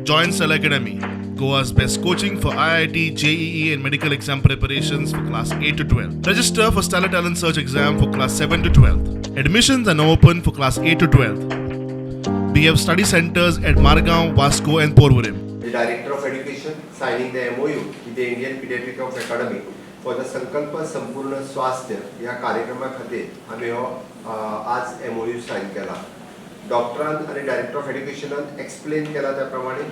Join Cell Academy, Goa's best coaching for IIT, JEE, and medical exam preparations for class 8 to 12. Register for Stellar Talent Search exam for class 7 to 12. Admissions are now open for class 8 to 12. We have study centers at Margao, Vasco, and Porvorim. The Director of Education signing the MOU with the Indian Pediatric of Academy for the संकल्प संपूर्ण स्वास्थ्य या कार्यक्रमा खातीर आमी हो आज MOU sign केला. डॉक्टरान आणि डायरेक्टर ऑफ एड्युकेशनान एक्सप्लेन केला त्या प्रमाणे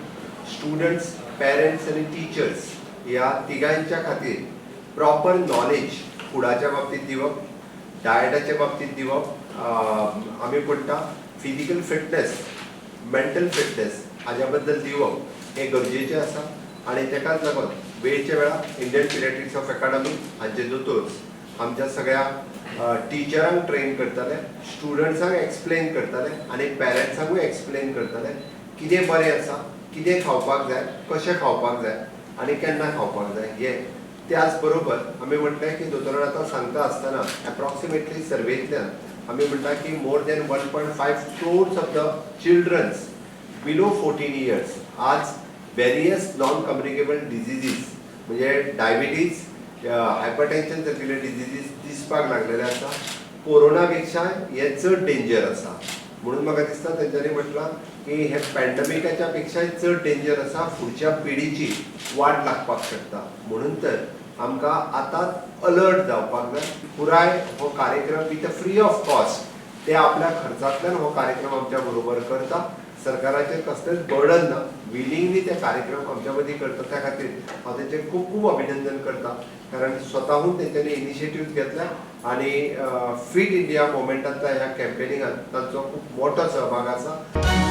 स्टुडंट्स, पेरेंट्स आणि टीचर्स या तिगांच्या खातीर प्रॉपर नॉलेज फुडाच्या बाबतीत दिवप, डायटाच्या बाबतीत दिवप, आमी म्हणटा फिजिकल फिटनेस, मेंटल फिटनेस हाच्या बद्दल दिवप हे गरजेचे आसा. आणि तेकाच लागून वेळच्या वेळा इंडियन पिडियाट्रिक्स ऑफ अकॅडमी हांचे दोतोर्स आमच्या सगळ्या टीचरांक ट्रेन करतले, स्टुडंट्सांक एक्सप्लेन करतले आणि पेरेंट्सांकूय एक्सप्लेन करतले कितें बरें आसा, कितें खावपाक जाय, कशें खावपाक जाय आणि केन्ना खावपाक जाय हे. त्याच बरोबर आमी म्हटलें की दोतोरान आतां सांगता आसतना एप्रॉक्सिमेटली सर्वेंतल्यान आमी म्हणटा की more than 1.5 crores of the childrens below 14 years आज वेरियस नॉन कम्युनिकेबल डिजीजीस म्हणजे डायबिटीज, हायपरटेन्शन सारकिले डिजीजीस दिसपाक लागलेले आसा. कोरोनापेक्षा हे चड डेंजर आसा. म्हणून म्हाका दिसता तेंच्यांनी म्हटलां की हे पॅन्डेमिकाच्या पेक्षाय चड डेंजर आसा, फुडच्या पिढीची वाट लागपाक शकता. म्हणून तर आमकां आतांच अलर्ट जावपाक जाय. पुराय हो कार्यक्रम विथ फ्री ऑफ कॉस्ट ते आपल्या खर्चांतल्यान हो कार्यक्रम आमच्या बरोबर करता. सरकाराचेर कसलेंच बर्डन ना, विलिंगली ते कार्यक्रम आमच्या मदीं करता. त्या खातीर हांव तेंचें खूब खूब अभिनंदन करता, कारण स्वताहून तेंच्यांनी इनिशिएटीव्ह घेतल्या आणि फिट इंडिया मुवमेंटांतल्या ह्या कॅम्पेनिंगात तांचो खूब मोठो सहभाग आसा.